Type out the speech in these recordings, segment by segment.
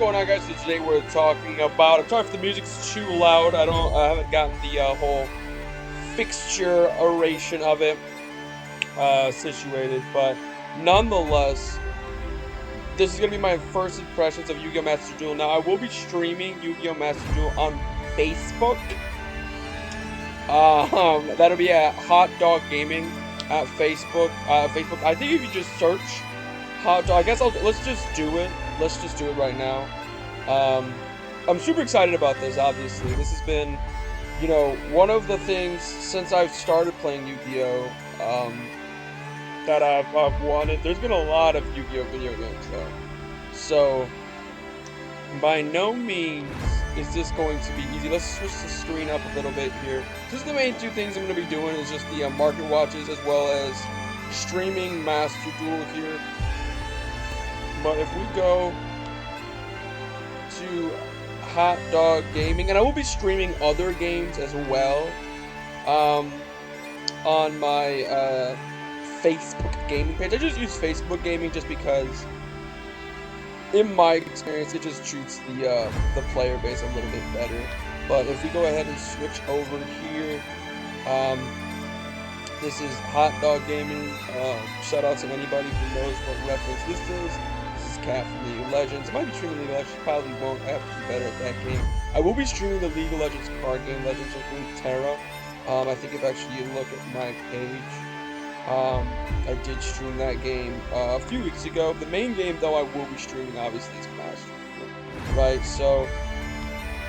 Going on, guys? So today we're talking about. I'm sorry if the music's too loud. I haven't gotten the whole fixture oration of it situated, but nonetheless, this is gonna be my first impressions of Yu-Gi-Oh! Master Duel. Now, I will be streaming Yu-Gi-Oh! Master Duel on Facebook. That'll be at Hot Dog Gaming at Facebook. Facebook. I think if you just search Hot Dog, I guess let's just do it. Let's just do it right now. Um, I'm super excited about this, obviously. This has been, one of the things since I've started playing Yu-Gi-Oh! That I've wanted. There's been a lot of Yu-Gi-Oh! Video games, though. So, by no means is this going to be easy. Let's switch the screen up a little bit here. Just the main two things I'm going to be doing is just the market watches as well as streaming Master Duel here. But if we go to Hot Dog Gaming, and I will be streaming other games as well on my Facebook gaming page. I just use Facebook gaming just because, in my experience, it just treats the player base a little bit better. But if we go ahead and switch over here, this is Hot Dog Gaming. Shout out to anybody who knows what reference this is. This is Cat from League of Legends. I might be streaming League of Legends. Probably won't. I have to be better at that game. I will be streaming the League of Legends card game, Legends of Runeterra. I think if actually you look at my page, I did stream that game a few weeks ago. The main game, though, I will be streaming, obviously, is Master. Right, so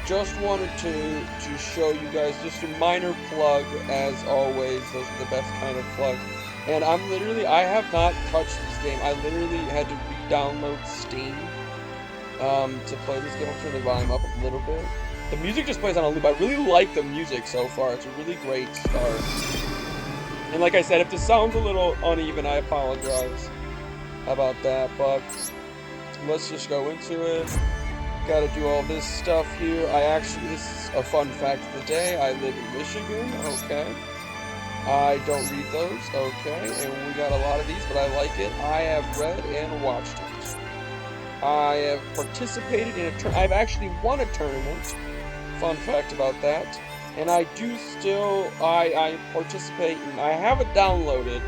just wanted to show you guys just a minor plug, as always. Those are the best kind of plugs. And I have not touched this game. I literally had to re-download Steam to play this game. I'll turn the volume up a little bit. The music just plays on a loop. I really like the music so far. It's a really great start. And like I said, if this sounds a little uneven, I apologize about that. But let's just go into it. Gotta do all this stuff here. This is a fun fact of the day. I live in Michigan. Okay. I don't read those. Okay. And we got a lot of these, but I like it. I have read and watched it. I have participated in I've actually won a tournament. Fun fact about that. And I do still, I participate, and I have it downloaded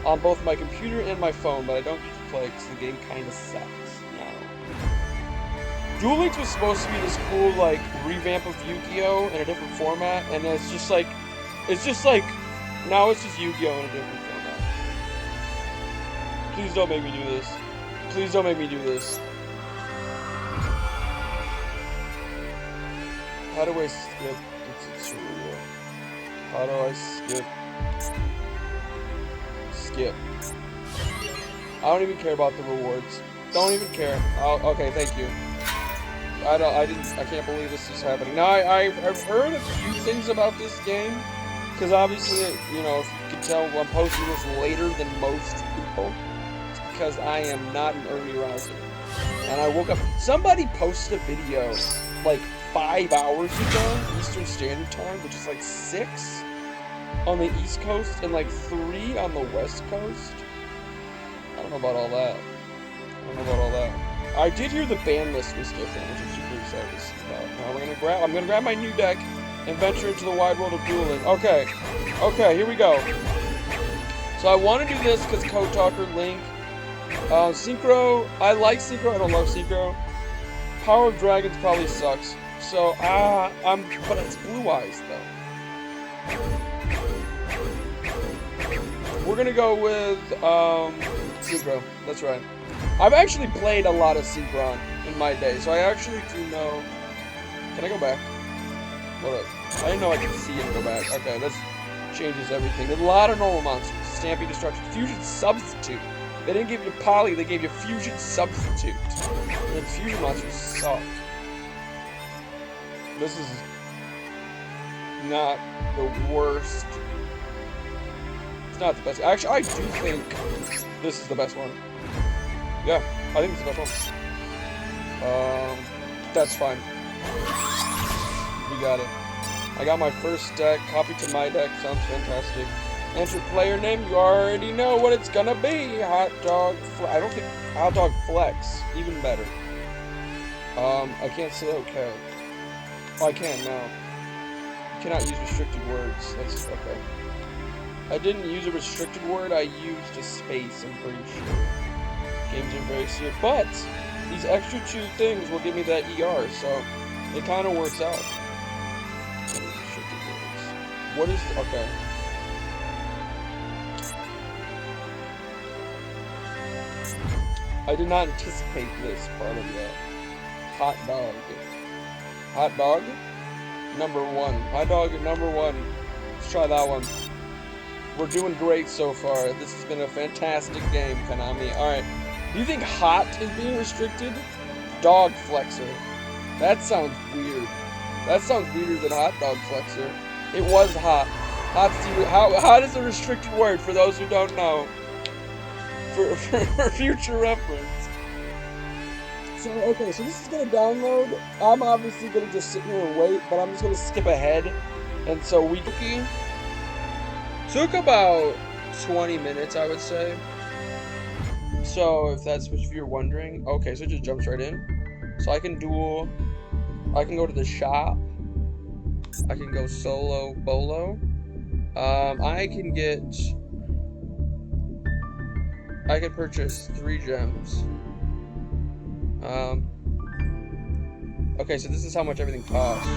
on both my computer and my phone, but I don't get to play because the game kind of sucks now. Duel Links was supposed to be this cool, like, revamp of Yu-Gi-Oh! In a different format, and it's just like, now it's just Yu-Gi-Oh! In a different format. Please don't make me do this. Please don't make me do this. How do I skip? How do I skip? Skip. I don't even care about the rewards. Don't even care. Okay, thank you. I can't believe this is happening. Now, I've heard a few things about this game. Because obviously, if you can tell, I'm posting this later than most people. It's because I am not an early riser. And I woke up, somebody posted a video, like, 5 hours ago, Eastern Standard Time, which is like 6 on the East Coast and like 3 on the West Coast. I don't know about all that. I did hear the ban list was different, which I'm super excited to see about. Now I'm gonna grab my new deck and venture into the wide world of dueling. Okay, here we go. So I want to do this because Code Talker, Link, Synchro. I like Synchro. I don't love Synchro. Power of Dragons probably sucks. So, but it's Blue Eyes, though. We're gonna go with, Synchro. That's right. I've actually played a lot of Synchron in my day, so I actually do know. Can I go back? Hold up. I didn't know I could see it and go back. Okay, that changes everything. There's a lot of normal monsters. Stampede Destruction. Fusion Substitute. They didn't give you Poly, they gave you Fusion Substitute. And the Fusion monsters suck. This is not the worst. It's not the best. Actually, I do think this is the best one. Yeah, I think it's the best one. That's fine. We got it. I got my first deck. Copy to my deck. Sounds fantastic. Enter player name. You already know what it's gonna be. Hot Dog. I don't think Hot Dog Flex. Even better. I can't say okay. Oh, I can now. You cannot use restricted words. That's okay. I didn't use a restricted word, I used a space, I'm pretty sure. Games are very serious. But these extra 2 things will give me that ER, so it kind of works out. Restricted words. What is okay. I did not anticipate this part of the hot dog. Hot dog? Number 1. Hot dog number 1. Let's try that one. We're doing great so far. This has been a fantastic game, Konami. Alright. Do you think hot is being restricted? Dog flexor. That sounds weird. That sounds weirder than hot dog flexor. It was hot. Hot is a restricted word for those who don't know. For future reference. So, okay, so this is going to download. I'm obviously going to just sit here and wait, but I'm just going to skip ahead. And so we took about 20 minutes, I would say. So, if you're wondering. Okay, so it just jumps right in. So I can duel. I can go to the shop. I can go solo bolo. I could purchase 3 gems. Okay, so this is how much everything costs.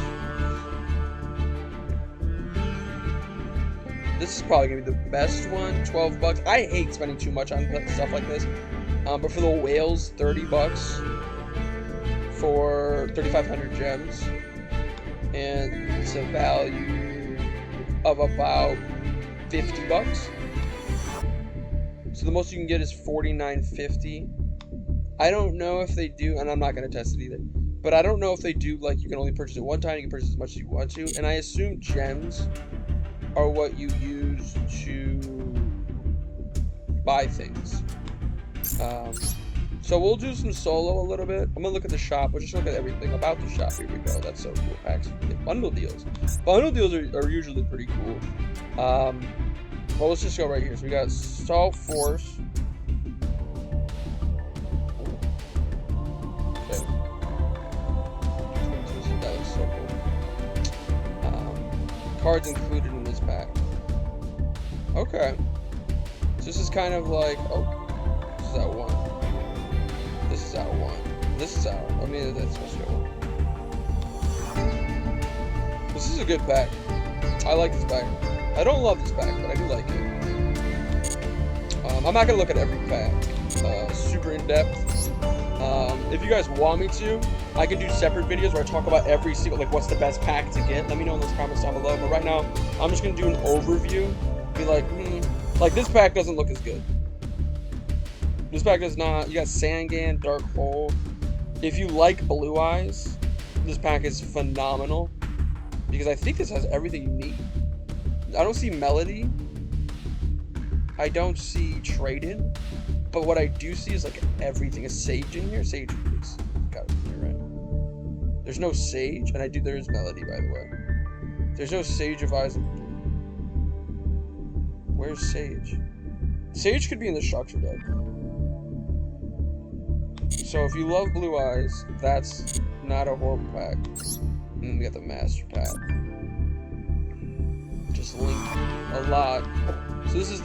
This is probably gonna be the best one, 12 bucks. I hate spending too much on stuff like this. But for the whales, 30 bucks for 3,500 gems. And it's a value of about 50 bucks. So the most you can get is $49.50. I don't know if they do, and I'm not going to test it either, but I don't know if they do, like, you can only purchase it one time, you can purchase as much as you want to, and I assume gems are what you use to buy things. So we'll do some solo a little bit. I'm going to look at the shop. We'll just look at everything about the shop. Here we go. That's so cool. Actually, bundle deals. Bundle deals are usually pretty cool. Well, let's just go right here. So we got Salt Force. Okay. That looks so cool. Cards included in this pack. Okay. So this is kind of like, oh, this is out 1. This is out 1. This is out. I mean, that's supposed to go 1. This is a good pack. I like this pack. I don't love this pack, but I do like it. I'm not going to look at every pack super in-depth. If you guys want me to, I can do separate videos where I talk about every single, like, what's the best pack to get. Let me know in those comments down below. But right now, I'm just going to do an overview. Be like, like, this pack doesn't look as good. This pack does not. You got Sangan, Dark Hole. If you like Blue Eyes, this pack is phenomenal. Because I think this has everything you need. I don't see Melody. I don't see Trade-In. But what I do see is like everything. Is Sage in here? Sage is gotta be here, right? There's no Sage, and there is Melody, by the way. There's no Sage of Eyes. Where's Sage? Sage could be in the structure deck. So if you love Blue Eyes, that's not a horrible pack. And then we got the Master Pack. Just link a lot. So this is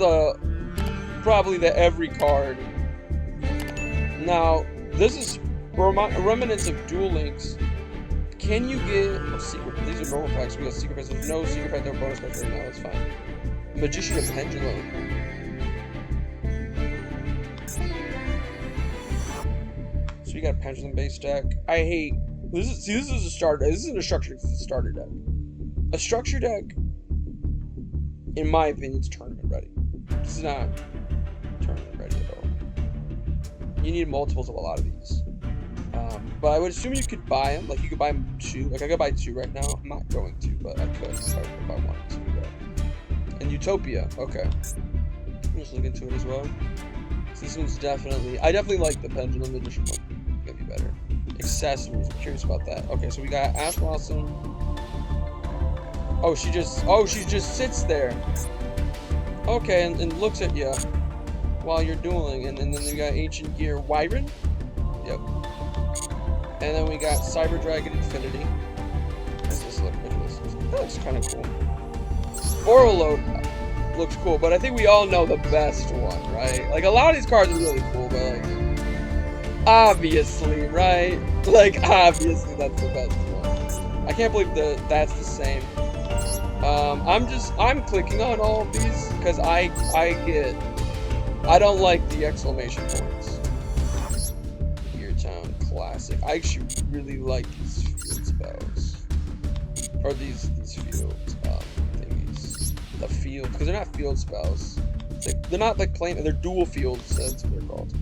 probably the every card. Now, this is remnants of Duel Links. Can you get secret? These are normal packs. We got secret packs. There's no secret pack, no bonus packs right now. That's fine. Magician of Pendulum. So we got a Pendulum based deck. I hate this. This is a starter. This isn't a structure. This is a starter deck. A structure deck, in my opinion, is tournament ready. This is not tournament ready at all. You need multiples of a lot of these. But I would assume you could buy them. Like, you could buy 2. Like, I could buy 2 right now. I'm not going to, but I could if I wanted to. And Utopia. Okay. I'm just looking into it as well. So this one's definitely... I definitely like the Pendulum Edition one. It's gonna be better. Accessories. I'm curious about that. Okay, so we got Ash Blossom. Oh, she just sits there. Okay, and looks at you while you're dueling. And then we got Ancient Gear Wyvern. Yep. And then we got Cyber Dragon Infinity. What's this look? That looks kind of cool. Oral Load looks cool, but I think we all know the best one, right? Like, a lot of these cards are really cool, but, like, obviously, right? Like, obviously that's the best one. I can't believe that's the same. I'm clicking on all of these because I don't like the exclamation points. Gear Town Classic. I actually really like these field spells. Or these field thingies. The field, because they're not field spells. It's like, they're not like plain, they're dual fields, that's what they're called.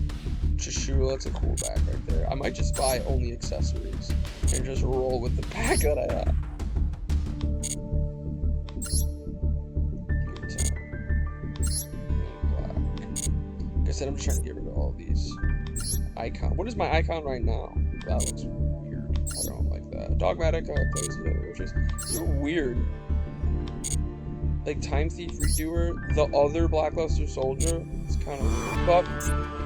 Shishula, that's a cool back right there. I might just buy only accessories and just roll with the pack that I have. Like I said, I'm just trying to get rid of all these. Icon. What is my icon right now? That looks weird. I don't like that. Dogmatic plays which is weird. Like Time Thief Redoer, the other Blackluster Soldier. It's kind of weird. But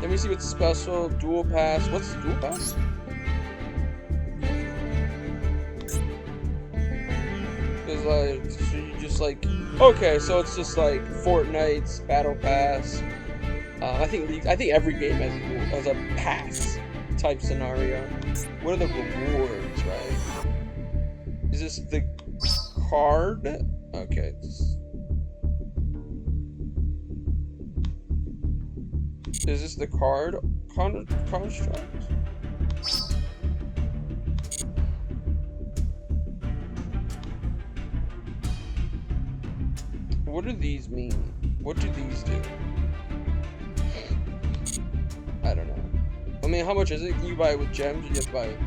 let me see what's special. Dual Pass. What's the Dual Pass? It's like, so you just like, okay, so it's just like Fortnite's Battle Pass. I think every game has a pass type scenario. What are the rewards, right? Is this the card? Okay. Is this the card construct? What do these mean? What do these do? I don't know. I mean, how much is it? Can you buy it with gems? You have to buy it.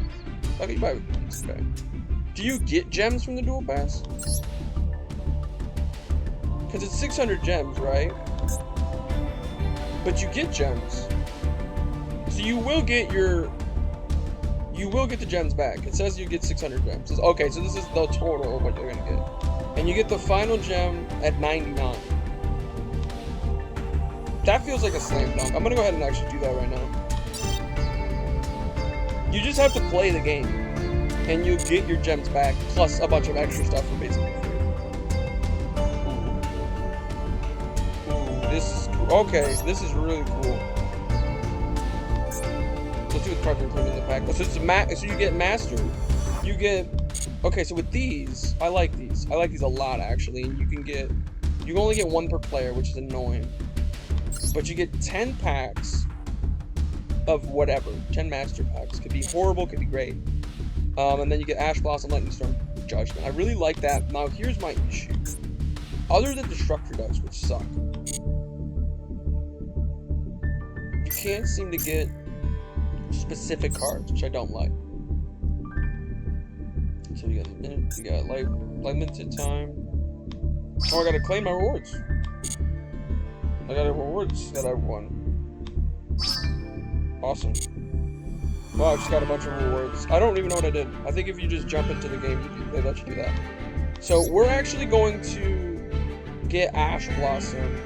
How can you buy it with gems? Okay. Do you get gems from the Dual Pass? Because it's 600 gems, right? But you get gems. So you will get the gems back. It says you get 600 gems. Okay, so this is the total of what you're gonna get. And you get the final gem at 99. That feels like a slam dunk. I'm gonna go ahead and actually do that right now. You just have to play the game, and you'll get your gems back, plus a bunch of extra stuff for basically free. Ooh, this is cool. Okay, this is really cool. Let's see what cards are included in the pack. So you get Master. You get... Okay, so with these, I like these. I like these a lot, actually. And you can only get one per player, which is annoying. But you get 10 packs of whatever. 10 master packs. Could be horrible, could be great. And then you get Ash Blossom, Lightning Storm, Judgment. I really like that. Now, here's my issue. Other than Destructor decks, which suck, you can't seem to get specific cards, which I don't like. So we got limited time. Oh, I gotta claim my rewards. I got rewards that I won. Awesome. Wow, I just got a bunch of rewards. I don't even know what I did. I think if you just jump into the game, they let you do that. So we're actually going to get Ash Blossom.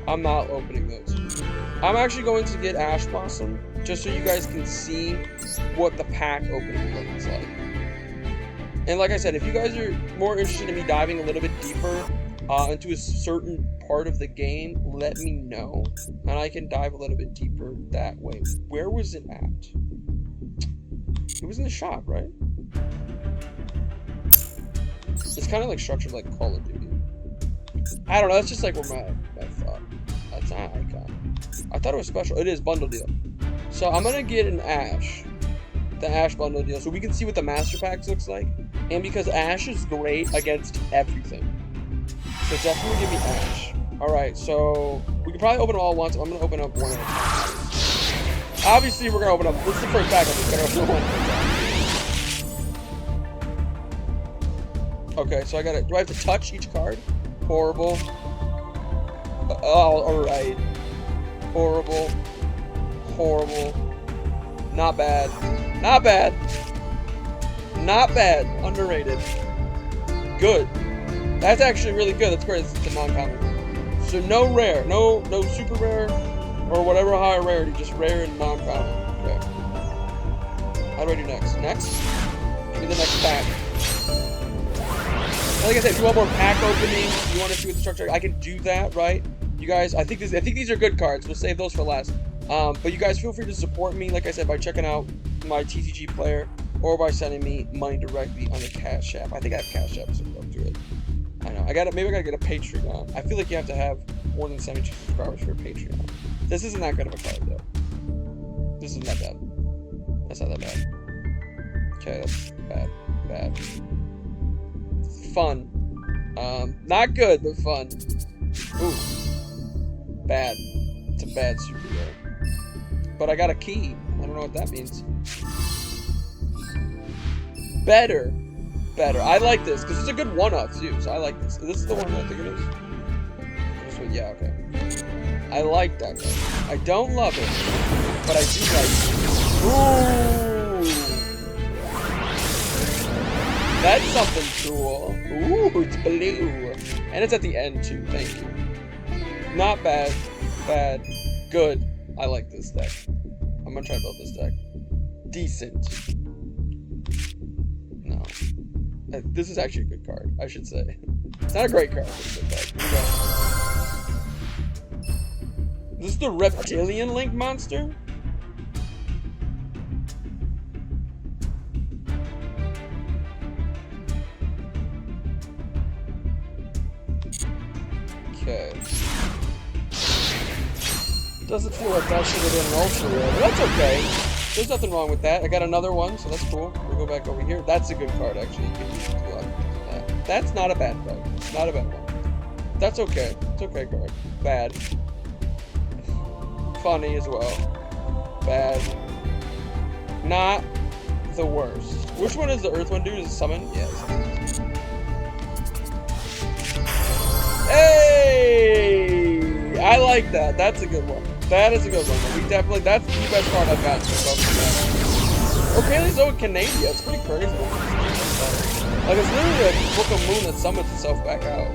I'm not opening those. I'm actually going to get Ash Blossom just so you guys can see what the pack opening looks like. And like I said, if you guys are more interested in me diving a little bit deeper into a certain part of the game, let me know, and I can dive a little bit deeper that way. Where was it at? It was in the shop, right? It's kind of like structured like Call of Duty. I don't know, that's just like where my thought. That's not icon. I thought it was special. It is bundle deal. So I'm gonna get an Ash. The Ash bundle deal, so we can see what the Master Packs looks like. And because Ash is great against everything. So definitely give me Ash. Alright, so we can probably open them all at once. I'm gonna open up one at a time. Obviously we're gonna open up, this is the first pack, I'm just gonna open one at a time. Okay, so do I have to touch each card? Horrible. Oh, alright. Horrible. Horrible. Not bad. Not bad. Not bad. Underrated. Good. That's actually really good. That's great. It's a non-common. So no rare. No super rare or whatever higher rarity. Just rare and non-common. Okay. How do I do next? Next? Give me the next pack. Like I said, if you want more pack openings, you want to see what the structure, I can do that, right? You guys, I think these are good cards. We'll save those for last. But you guys feel free to support me, like I said, by checking out my TCG player or by sending me money directly on the Cash App. I think I have Cash App, so don't do it. I know. Maybe I gotta get a Patreon. I feel like you have to have more than 72 subscribers for a Patreon. This isn't that good of a card, though. This isn't that bad. That's not that bad. Okay, that's bad. Bad. Fun. Not good, but fun. Ooh. Bad. It's a bad superhero. But I got a key. I don't know what that means. Better. Better. I like this, because it's a good one-off, too, so I like this. This is the one I think it is. This one, yeah, okay. I like that guy. I don't love it, but I do like it. Ooh! That's something cool. Ooh, it's blue. And it's at the end, too. Thank you. Not bad. Bad. Good. I like this deck. I'm gonna try to build this deck. Decent. No. This is actually a good card, I should say. It's not a great card, but it's a good card. This is the Reptilian Link monster? Okay. Doesn't feel like that should have been an ultra rare, but that's okay. There's nothing wrong with that. I got another one, so that's cool. We'll go back over here. That's a good card, actually. You can use it to that. That's not a bad card. Not a bad one. That's okay. It's okay card. Bad. Funny as well. Bad. Not the worst. Which one is the Earth one dude? Is it summon? Yes. Hey! I like that. That's a good one. That is a good one. We definitely, that's the best card I've gotten so far. Okay, so Canada. It's pretty crazy. Like, it's literally a Book of Moon that summons itself back out.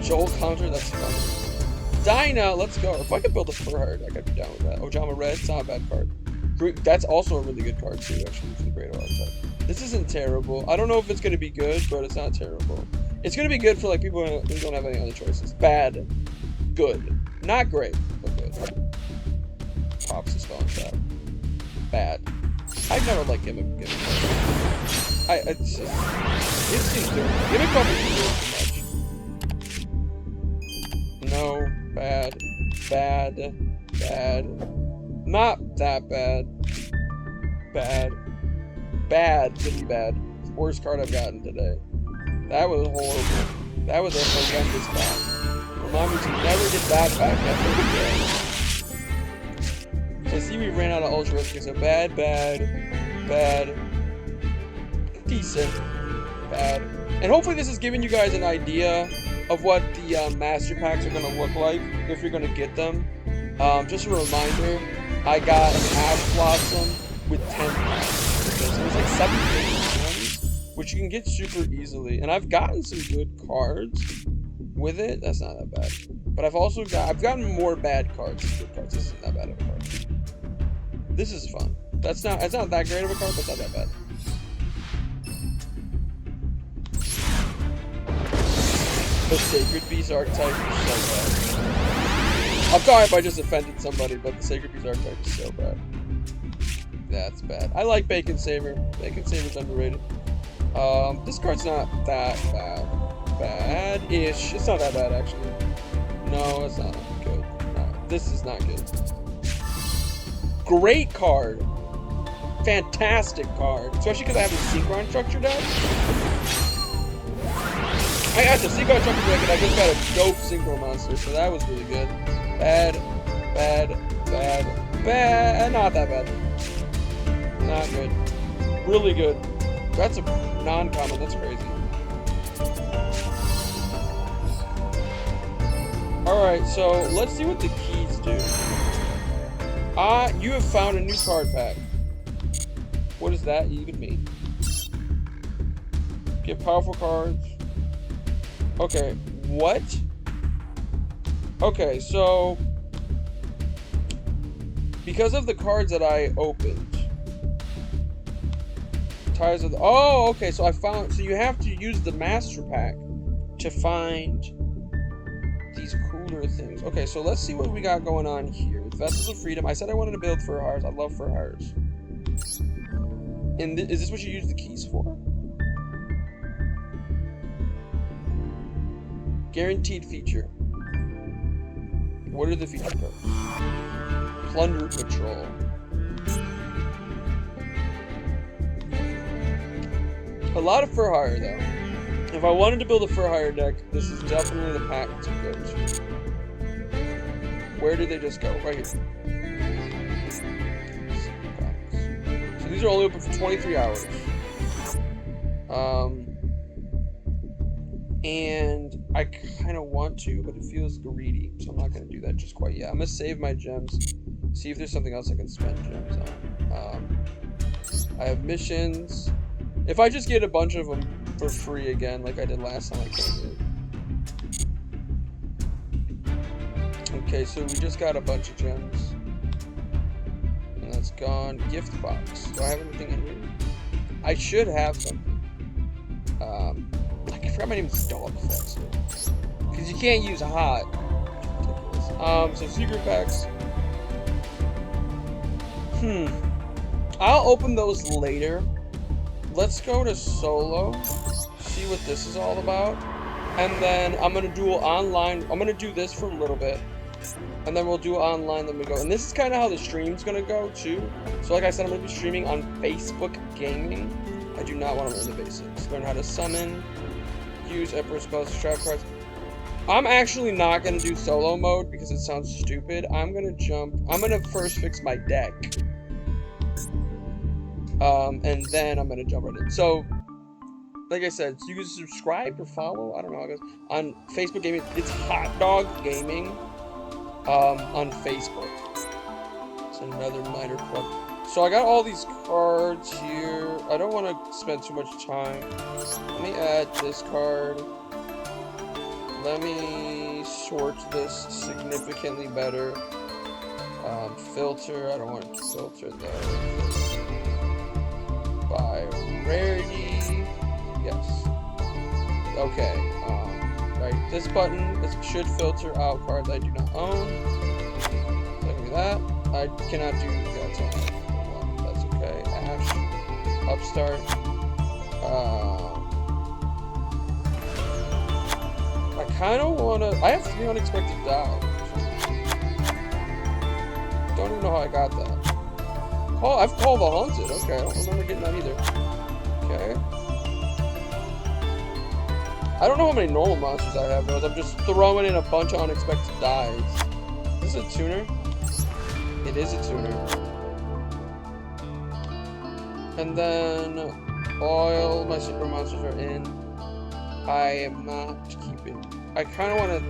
Joel counter, that's fun. Dinah, let's go. If I could build a Fur Heart, I could be down with that. Ojama Red, it's not a bad card. That's also a really good card, too, actually, for the Great Archetype. This isn't terrible. I don't know if it's going to be good, but it's not terrible. It's going to be good for, like, people who don't have any other choices. Bad. Good. Not great, but good. Pops the spell on top. Bad. I've never liked Gimmick. It's just... It seems to... Gimmick Buffers is doing too much. No. Bad. Bad. Bad. Not that bad. Bad. Bad. Really bad. Worst card I've gotten today. That was horrible. That was a horrendous back. Remind me to never get that back ever again. So I see we ran out of Ultra Risk, so bad, bad, bad, decent, bad. And hopefully this is giving you guys an idea of what the Master Packs are going to look like, if you're going to get them. Just a reminder, I got an Ash Blossom with 10 packs. So it was like 7 pages, which you can get super easily. And I've gotten some good cards with it. That's not that bad. But I've gotten more bad cards than good cards. This isn't that bad of a card. This is fun. It's not that great of a card, but it's not that bad. The Sacred Beast archetype is so bad. I'm sorry if I just offended somebody, but the Sacred Beast archetype is so bad. That's bad. I like Bacon Saver. Bacon Saver's underrated. This card's not that bad. Bad-ish. It's not that bad, actually. No, it's not good. No, this is not good. Great card. Fantastic card. Especially because I have a Synchron structure deck. I got the Synchron structure deck and I just got a dope Synchro monster, so that was really good. Bad, bad, bad, bad. Not that bad. Not good. Really good. That's a non-common. That's crazy. Alright, so let's see what the keys do. You have found a new card pack. What does that even mean? Get powerful cards. Okay, what? Okay, so because of the cards that I opened, Ties of the... Oh, okay, so I found... So you have to use the master pack to find these cooler things. Okay, so let's see what we got going on here. With Vessels of Freedom, I said I wanted to build fur hearts. I love fur hearts. And is this what you use the keys for? Guaranteed feature. What are the feature codes? Plunder Patrol. A lot of fur hire though. If I wanted to build a fur hire deck, this is definitely the pack to go to. Where did they just go? Right here. So these are only open for 23 hours. And I kind of want to, but it feels greedy, so I'm not going to do that just quite yet. I'm going to save my gems, see if there's something else I can spend gems on. I have missions. If I just get a bunch of them for free again, like I did last time, I came in. Okay, so we just got a bunch of gems. And that's gone. Gift box. Do I have anything in here? I should have something. I forgot my name is Dog Flex. Because you can't use hot. So secret packs. I'll open those later. Let's go to solo. See what this is all about. And then I'm gonna do online. I'm gonna do this for a little bit. And then we'll do online, then we go. And this is kind of how the stream's gonna go too. So like I said, I'm gonna be streaming on Facebook Gaming. I do not want to learn the basics. Learn how to summon, use Emperor spells, trap cards. I'm actually not gonna do solo mode because it sounds stupid. I'm gonna first fix my deck. And then I'm gonna jump right in. So, like I said, so you can subscribe or follow, I don't know how it goes, on Facebook Gaming. It's Hot Dog Gaming, on Facebook. It's another minor club. So I got all these cards here. I don't want to spend too much time. Let me add this card. Let me sort this significantly better. Filter. I don't want to filter those. By rarity. Yes. Okay. Right. This button. This should filter out cards I do not own. So I can do that. I cannot do that. That's okay. Ash. Upstart. I kind of want to... I have 3 unexpected dives. Don't even know how I got that. I've called the Haunted. Okay, I don't remember getting that either. Okay. I don't know how many normal monsters I have, though. I'm just throwing in a bunch of unexpected dives. Is this a tuner? It is a tuner. And then all my super monsters are in. I am not keeping. I kind of want to.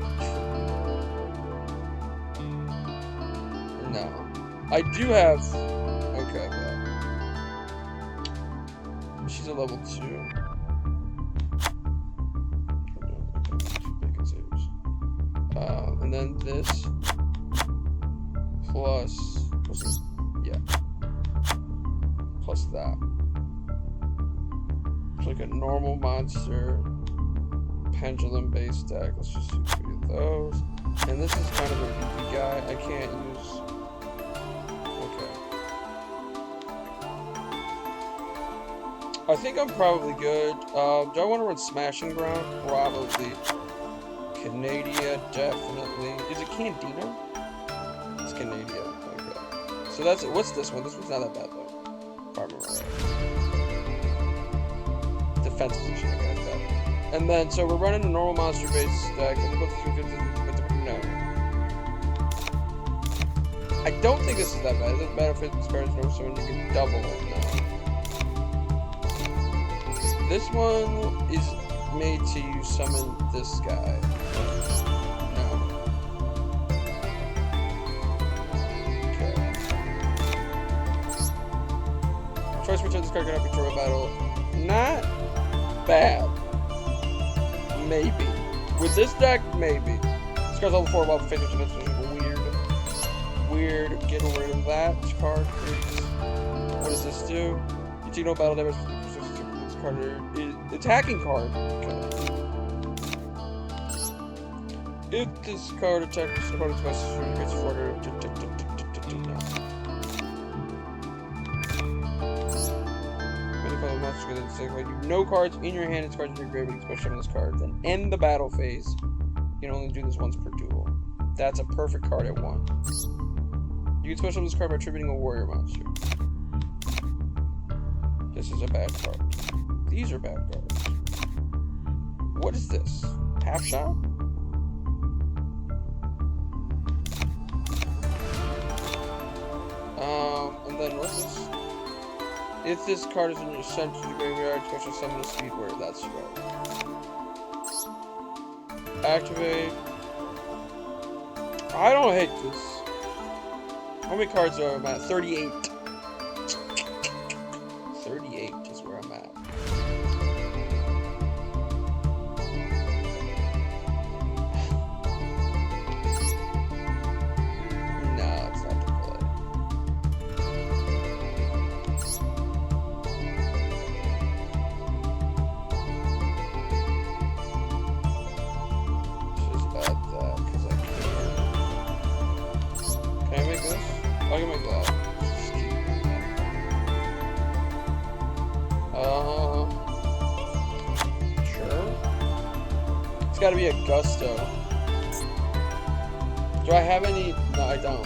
No, I do have. Okay, but she's a level 2. And then this plus that. It's like a normal monster pendulum based deck. Let's just do 3 of those. And this is kind of a beefy guy. I can't use. Okay. I think I'm probably good. Do I want to run Smashing Ground? Probably. Canada, definitely. Is it Candina? It's Canada. Okay. So that's it. What's this one? This one's not that bad though. If I remember right. Defense position, I got that. And then, so we're running a normal monster based deck. No. I don't think this is that bad. It doesn't matter if it spares no summon, you can double it now. This one is made to you summon this guy. No. Okay. Choice to return this card cannot be thrown battle. Not bad. Maybe. With this deck, maybe. This card's level 4 above finish. Weird. Get rid of that card, please. What does this do? You take no battle damage. card is attacking card. Okay. If this card attacks this opponent's master, it gets further. No. You have no cards in your hand, it's cards in your grave, but you special summon this card. Then end the battle phase. You can only do this once per duel. That's a perfect card at 1. You can special summon this card by attributing a warrior monster. This is a bad card. These are bad cards. What is this? Half shot? And then what's this? If this card is in your sent to the graveyard, special summon a speed word. That's right. Activate. I don't hate this. How many cards are I'm at? 38. 38 is where I'm at. No, it's not the play. Just add that because I can. Can I make this? I can make that. Sure. It's gotta be a gusto. Do I have any? No, I don't.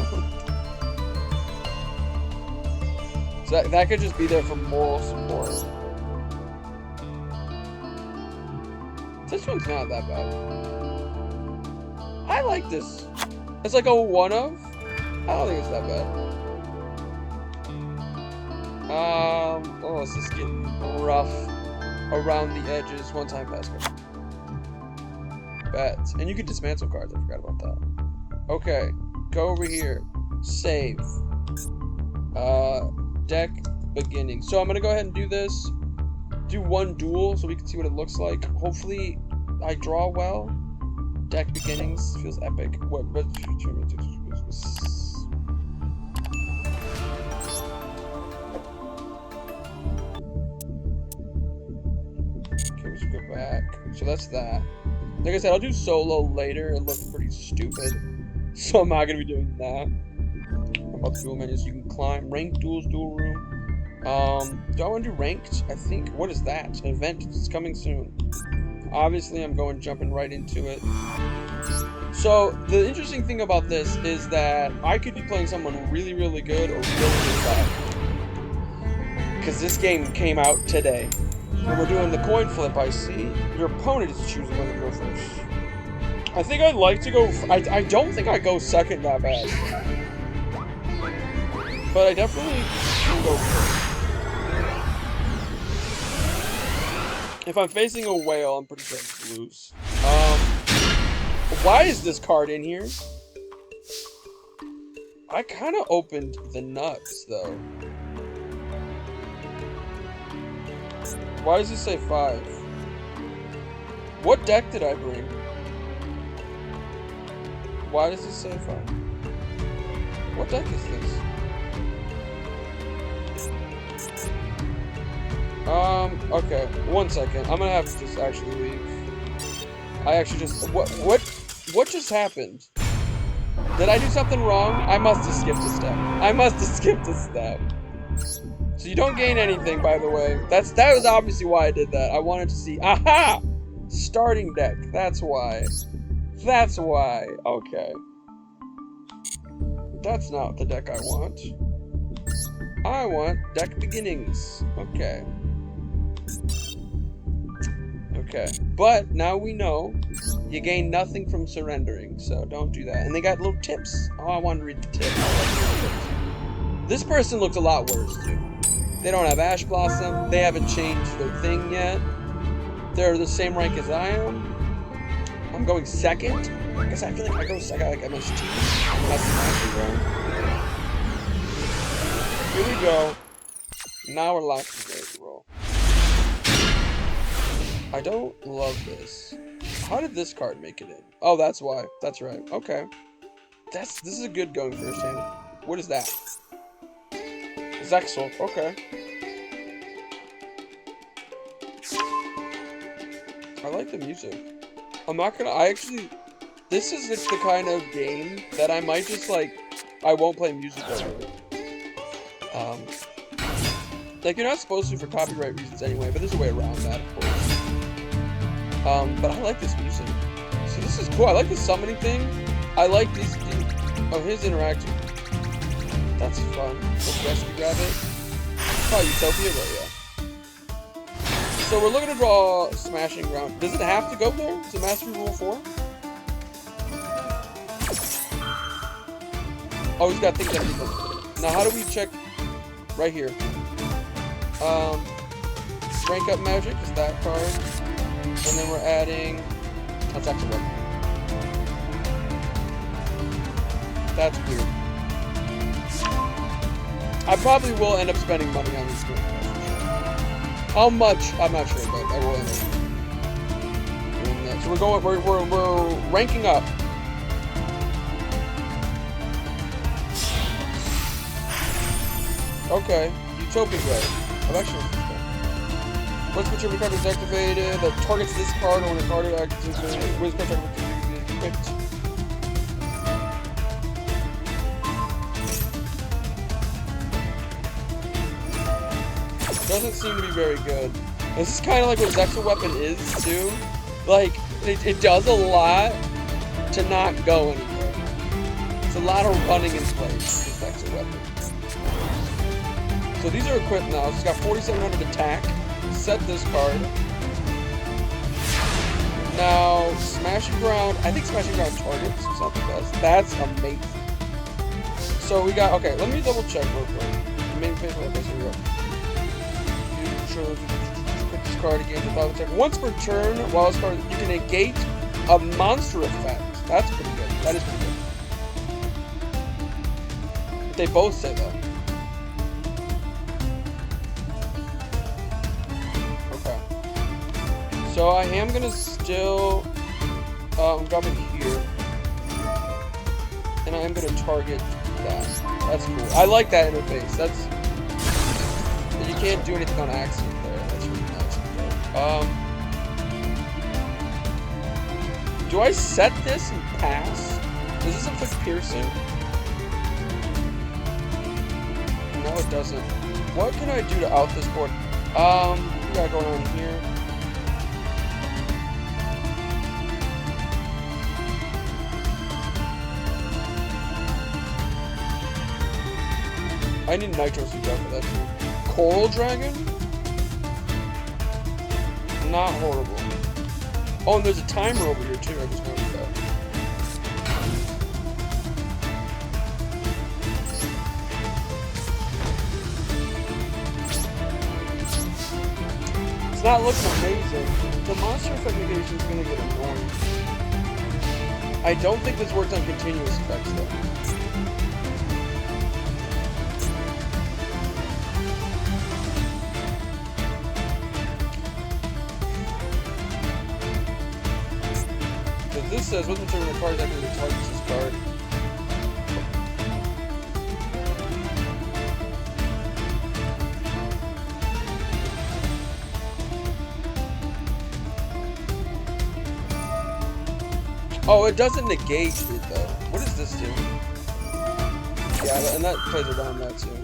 So that could just be there for moral support. This one's not that bad. I like this. It's like a one of. I don't think it's that bad. Oh, this is getting rough around the edges. One time pass card. Bats. And you can dismantle cards. I forgot about that. Okay. Go over here. Save. Deck beginning. So I'm gonna go ahead and do this. Do one duel so we can see what it looks like. Hopefully I draw well. Deck beginnings feels epic. What okay, we should go back. So that's that. Like I said, I'll do solo later and look pretty stupid. So I'm not gonna be doing that. About the duel menus, you can climb. Ranked duels, duel room. Do I want to do ranked? I think, what is that? An event, it's coming soon. Obviously, I'm jumping right into it. So, the interesting thing about this is that I could be playing someone really, really good or really, really bad. Because this game came out today. And we're doing the coin flip, I see. Your opponent is choosing when to go first. I think I'd like to go... I don't think I go second that bad. But I definitely can go first. If I'm facing a whale, I'm pretty sure I lose. Why is this card in here? I kind of opened the nuts, though. Why does it say 5? What deck did I bring? Why does it say 5? What deck is this? Okay, 1 second. I'm gonna have to just actually leave. I actually just... What just happened? Did I do something wrong? I must have skipped a step. I must have skipped a step. So you don't gain anything, by the way. That was obviously why I did that. I wanted to see... Aha! Starting deck. That's why. That's why. Okay. That's not the deck I want. I want deck beginnings. Okay. Okay. But now we know you gain nothing from surrendering, so don't do that. And they got little tips. Oh, I want to read the tips. This person looks a lot worse, too. They don't have Ash Blossom. They haven't changed their thing yet. They're the same rank as I am. I'm going second. I guess I feel like I go second, like MST. That's the matching round. Here we go. Now we're locked and ready to roll. I don't love this. How did this card make it in? Oh, that's why. That's right. Okay. This is a good going first hand. What is that? Zexal. Okay. I like the music. I'm not gonna, this is the kind of game that I might just like, I won't play music over it. Like, you're not supposed to for copyright reasons anyway, but there's a way around that, of course. But I like this music. So this is cool. I like the summoning thing. I like these, his interaction. That's fun. Let's rescue grab it. Oh, Utopia, but yeah. So we're looking to draw Smashing Ground. Does it have to go there? Is it Mastery Rule 4? Oh, he's got things that need them. Now, how do we check? Right here. Rank up magic is that card. And then we're adding... That's actually what. That's weird. I probably will end up spending money on these games. How much? I'm not sure, but I will end up doing that. So we're ranking up. Okay, Utopia Grove. I've actually once whichever card is activated that targets this card or when a card is activated, wins card equipped. Doesn't seem to be very good. This is kind of like what Zexal Weapon is too. Like it does a lot to not go anywhere. It's a lot of running in place with Zexal Weapon. So these are equipped now. So it's got 4,700 attack. Set this card. Now, Smashing Ground. I think Smashing Ground targets something does. That's amazing. So we got, okay, let me double check real quick. Main page, okay, so we go. Put this card again without attack. Once per turn, while this card, you can negate a monster effect. That's pretty good. That is pretty good. They both say that. So I am gonna still drop it here, and I am gonna target that. That's cool. I like that interface. That's you can't do anything on accident there. That's really nice. Do I set this and pass? Does this inflict piercing? No, it doesn't. What can I do to out this board? We got going on here. I need Nitro Suit for that too. Coral Dragon? Not horrible. Oh, and there's a timer over here too. I just noticed that. It's not looking amazing. The monster effect negation is going to get annoying. I don't think this works on continuous effects though. This says, what's the turn of the card after the targets this card? Oh, it doesn't negate it though. What does this do? Yeah, and that plays around that too.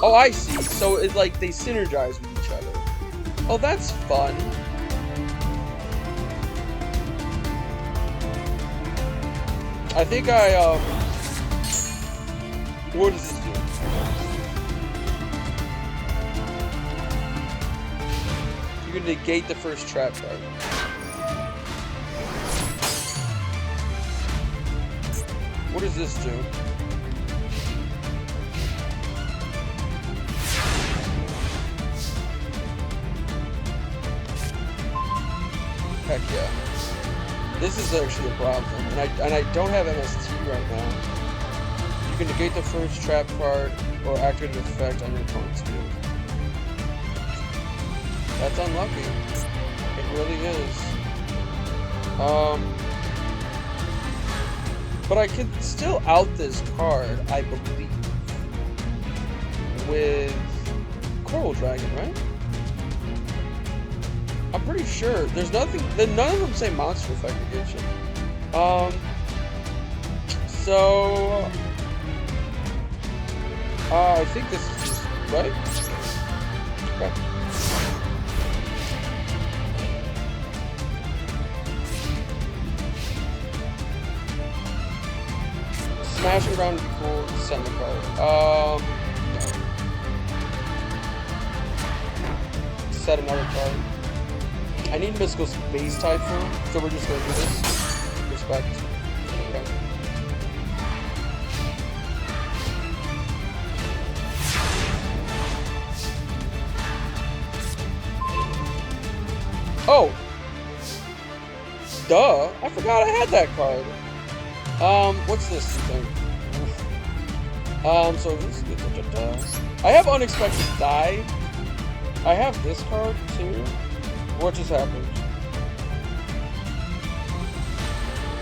Oh, I see. So it's like they synergize with each other. Oh, that's fun. I think what does this do? You can negate the first trap card. What does this do? Heck yeah. This is actually a problem, and I don't have MST right now. You can negate the first trap card or activate an effect on your opponent's field. That's unlucky. It really is. But I can still out this card, I believe, with Coral Dragon, right? I'm I'm pretty sure. There's nothing, none of them say monster effect against you. So... I think this is just, right? Okay. Smashing ground would be cool. Send the card. No. Set another card. I need Mystical Space Typhoon, so we're just gonna do this. Respect. Okay. Oh! Duh! I forgot I had that card. What's this thing? So this I have Unexpected Die. I have this card too. What just happened?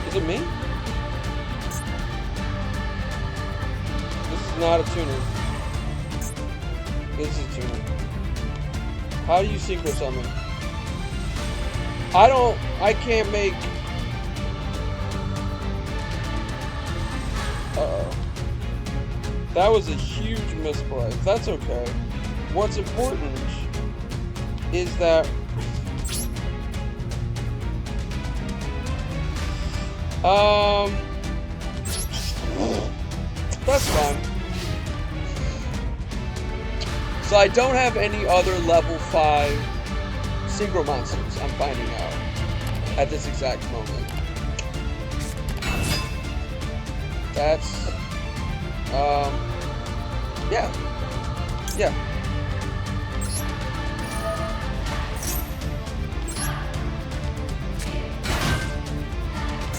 Is it me? This is not a tuner. This is a tuner. How do you secret summon? I can't make... Uh-oh. That was a huge misplay. That's okay. What's important is that... That's fine. So I don't have any other level 5 synchro monsters, I'm finding out at this exact moment. That's yeah.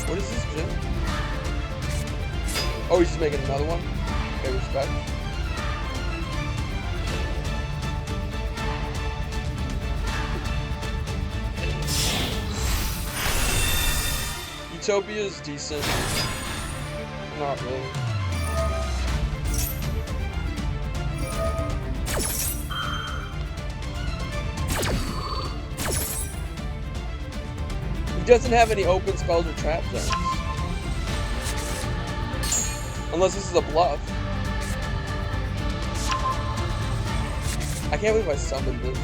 What is this, Jim? Oh, he's just making another one? Okay, respect. Utopia is decent. Not really. He doesn't have any open spells or trap zones. Unless this is a bluff. I can't believe I summoned this.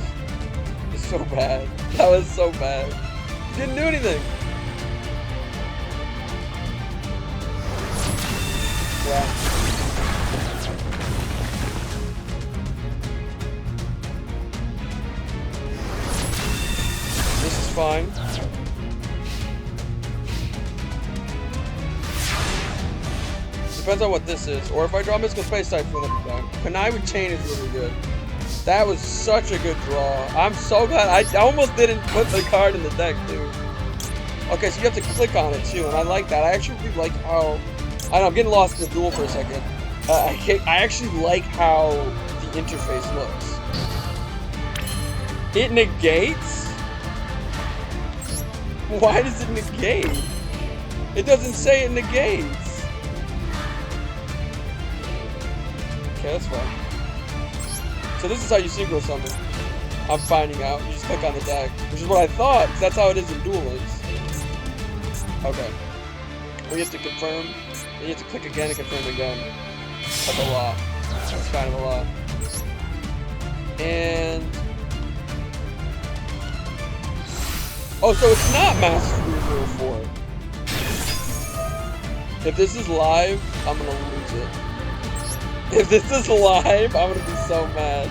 It's so bad. That was so bad. He didn't do anything. Yeah. This is fine. Depends on what this is. Or if I draw Mystical Space Typhoon, that'd be fine. Conniving Chain is really good. That was such a good draw. I'm so glad. I almost didn't put the card in the deck, dude. Okay, so you have to click on it, too. And I like that. I actually really like how... I don't know, I'm getting lost in the duel for a second. I actually like how the interface looks. It negates? Why does it negate? It doesn't say it negates. Okay, that's fine. So this is how you synchro summon. I'm finding out. You just click on the deck. Which is what I thought, because that's how it is in Duel Links. Okay. We have to confirm. Then you have to click again and confirm again. That's a lot. That's kind of a lot. And... oh, so it's not Master 304. If this is live, I'm gonna lose it. If this is live, I'm gonna be so mad.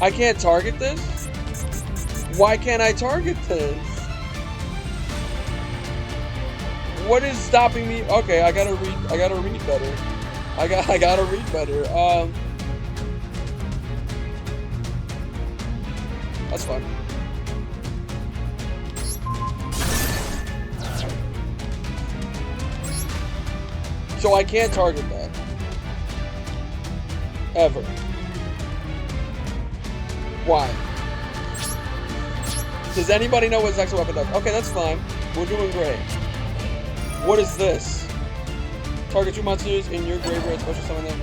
I can't target this? Why can't I target this? What is stopping me? Okay, I gotta read better. I gotta read better. That's fine. So I can't target that. Ever. Why? Does anybody know what his extra weapon does? Okay, that's fine. We're doing great. What is this? Target 2 monsters in your graveyard, special summon them.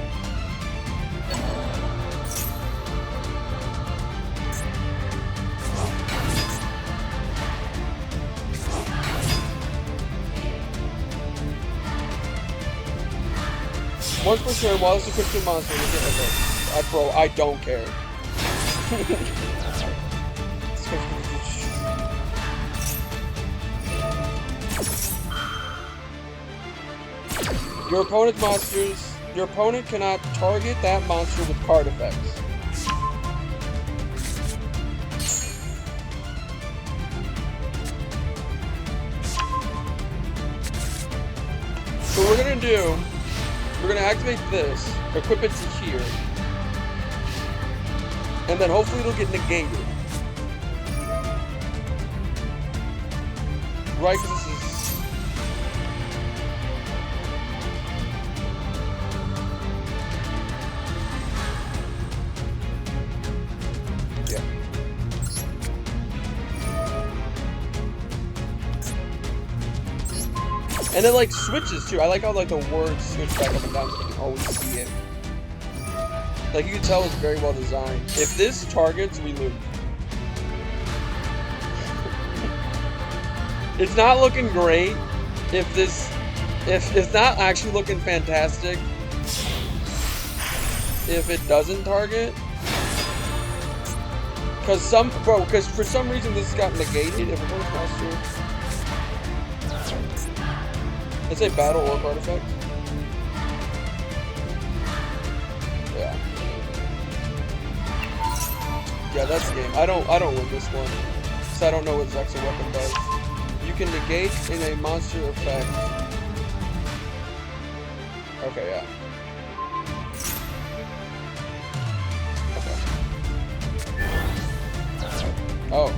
Once per turn, while this equipped to a monster, you get okay. Bro, I don't care. Your opponent's monsters. Your opponent cannot target that monster with card effects. So what we're gonna do, we're gonna activate this, equip it to here, and then hopefully it'll get negated. Right, because this is... Yeah. And it like switches too. I like how like the words switch back up and down so you can always see it. Like you can tell it's very well designed. If this targets, we lose. It's not looking great. If it's not actually looking fantastic. If it doesn't target. Because for some reason this got negated. If it goes monster. It's a battle or card effect. Yeah. Yeah, that's the game. I don't win this one. Because I don't know what Zexa weapon does. You can negate in a monster effect. Okay, yeah. Okay. Oh.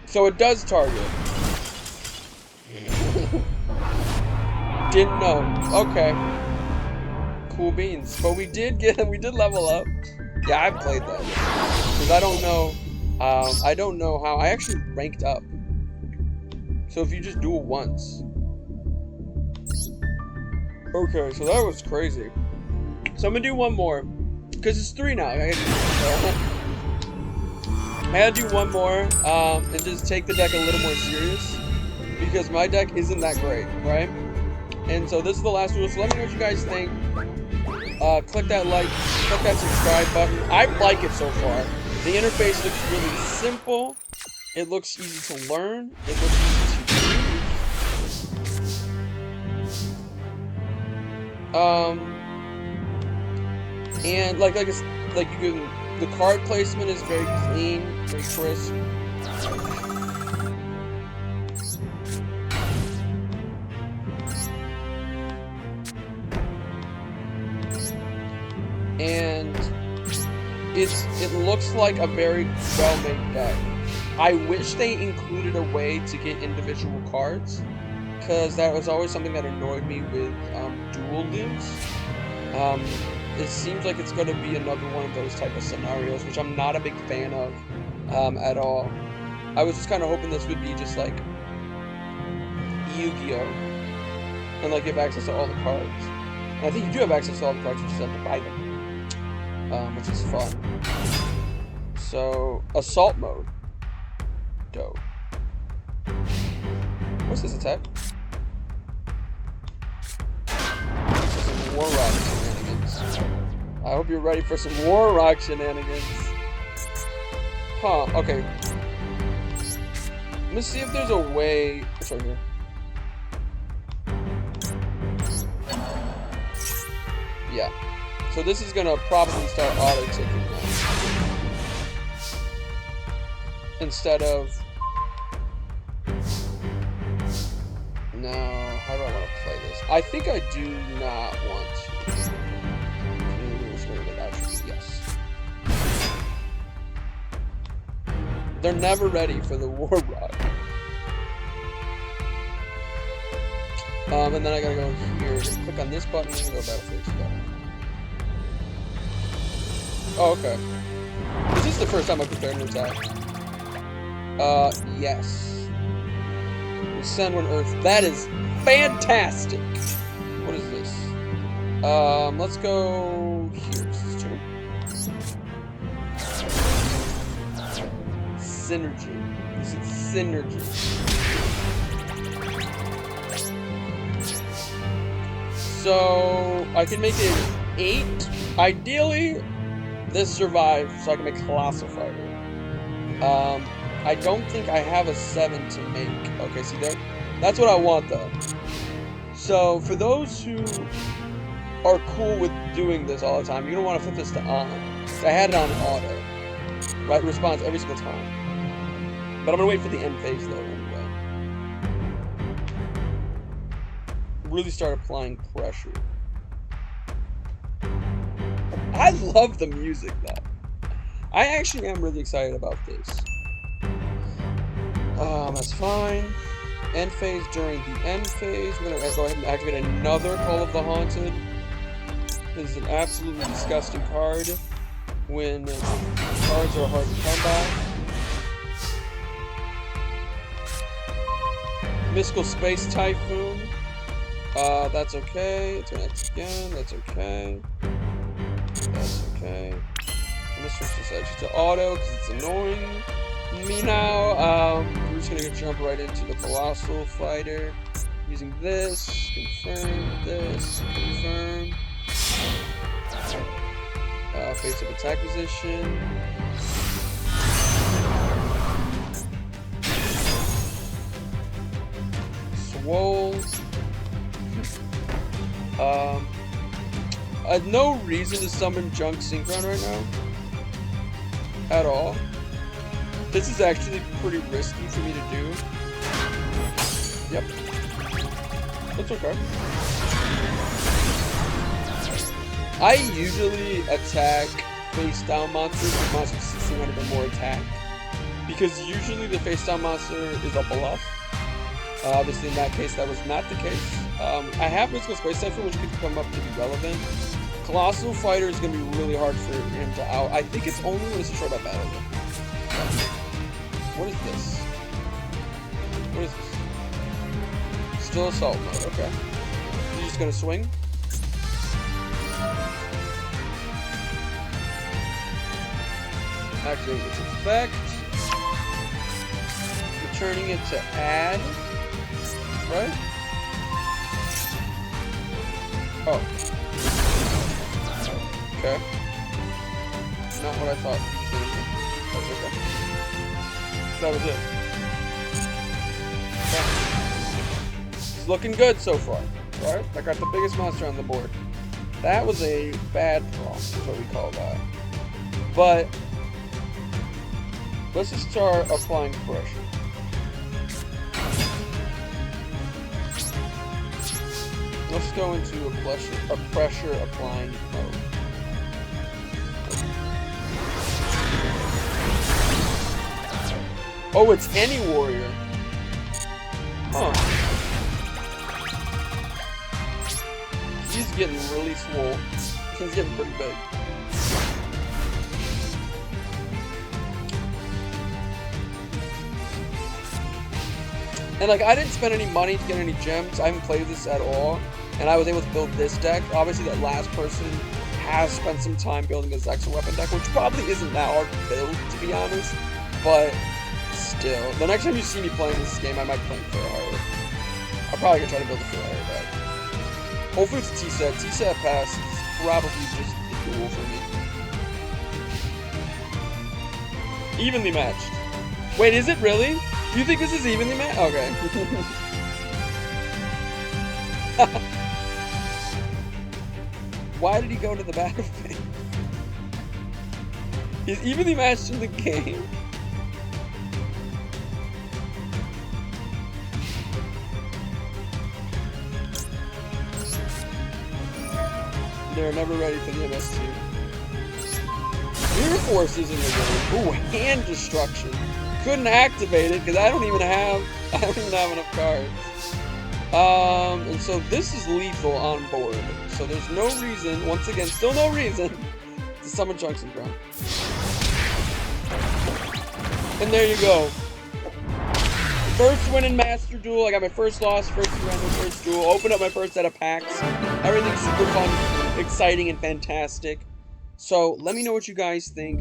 So it does target. Didn't know. Okay. Cool beans. But we did level up. Yeah, I've played that. Because I don't know how. I actually ranked up. So if you just duel once. Okay, so that was crazy. So I'm gonna do one more. Because it's 3 now. I had to do one more, and just take the deck a little more serious, because my deck isn't that great, right? And so this is the last duel, so let me know what you guys think. Click that like, click that subscribe button. I like it so far. The interface looks really simple. It looks easy to learn. It looks easy to use. And like you can. The card placement is very clean, very crisp. And it looks like a very well-made deck. I wish they included a way to get individual cards, because that was always something that annoyed me with dual links. It seems like it's going to be another one of those type of scenarios, which I'm not a big fan of at all. I was just kind of hoping this would be just like Yu-Gi-Oh! And like give access to all the cards. And I think you do have access to all the cards, you just have to buy them. Which is fun. So, Assault Mode. Dope. What's this attack? This is some War Rock shenanigans. I hope you're ready for some War Rock shenanigans. Huh, okay. Let's see if there's a way. It's right here. Yeah. So this is gonna probably start auto-ticking now. Instead of... No, how do I want to play this? I think I do not want to. Actually, yes. They're never ready for the War Rock. And then I gotta go here, click on this button, and go battlefield button. Oh, okay. Is this the first time I prepared an attack? Yes. Send one Earth. That is fantastic. What is this? Let's go here. This is 2. Synergy. This is synergy. So I can make it 8. Ideally, this survives, so I can make Colossal Fighter. I don't think I have a 7 to make. Okay, see there? That's what I want, though. So, for those who are cool with doing this all the time, you're going to want to flip this to on. So I had it on auto. Right? It responds every single time. But I'm going to wait for the end phase, though, anyway. Really start applying pressure. I love the music, though. I actually am really excited about this. That's fine. End phase during the end phase. We're going to go ahead and activate another Call of the Haunted. This is an absolutely disgusting card when cards are hard to come by. Mystical Space Typhoon. That's okay. It's gonna X again. That's okay. That's okay. I'm gonna switch this edge to auto because it's annoying me now. We're just gonna jump right into the Colossal Fighter using this. Confirm this. Confirm. Face up attack position. Swole. I have no reason to summon Junk Synchron right now. At all. This is actually pretty risky for me to do. Yep. That's okay. I usually attack face down monsters with monsters 1600 or more attack. Because usually the face down monster is a bluff. Obviously in that case that was not the case. I have Mystical Space Typhoon which could come up to be relevant. Colossal Fighter is going to be really hard for him to out. I think it's only when it's a short up battle. What is this? What is this? Still assault mode, okay. You're just going to swing? Activating its effect. Returning it to add. Right? Oh. Okay. Not what I thought. That's okay. That was it. Okay. It's looking good so far. Right? I got the biggest monster on the board. That was a bad prompt, is what we call that. But let's just start applying pressure. Let's go into a pressure applying mode. Oh, it's any warrior. Huh. He's getting really swole. He's getting pretty big. And like, I didn't spend any money to get any gems. I haven't played this at all. And I was able to build this deck. Obviously, that last person has spent some time building a Zex weapon deck, which probably isn't that hard to build, to be honest. But still, the next time you see me playing this game, I might play for harder. I'm probably gonna try to build a Flare deck. Hopefully it's a T-set. T-set pass is probably just the duel for me. Evenly matched. Wait, is it really? You think this is evenly matched? Okay. Why did he go to the battlefield? He's evenly matched in the game. They're never ready for the MS2. Mirror Force is in the game. Ooh, hand destruction. Couldn't activate it because I don't even have enough cards. And so this is lethal on board. So there's no reason, once again, still no reason to summon Chunks and Crown. And there you go. First win in Master Duel. I got my first loss, first round, my first duel. Opened up my first set of packs. Everything's super fun, exciting, and fantastic. So let me know what you guys think.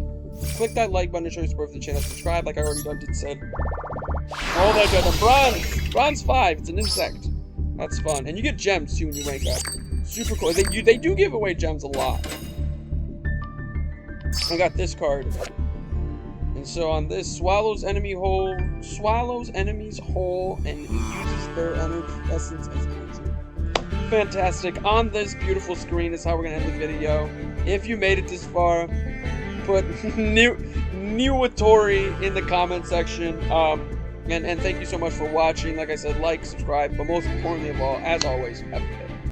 Click that like button to show your support for the channel. Subscribe, like I already done said. Roll that gun. Bronze 5. It's an insect. That's fun, and you get gems too when you rank up. Super cool. They do give away gems a lot. I got this card. And so on this, swallows enemies whole, and uses their energy essence as energy. Fantastic. On this beautiful screen is how we're gonna end the video. If you made it this far, put Newatori in the comment section. And thank you so much for watching. Like I said, like, subscribe, but most importantly of all, as always, have a good day.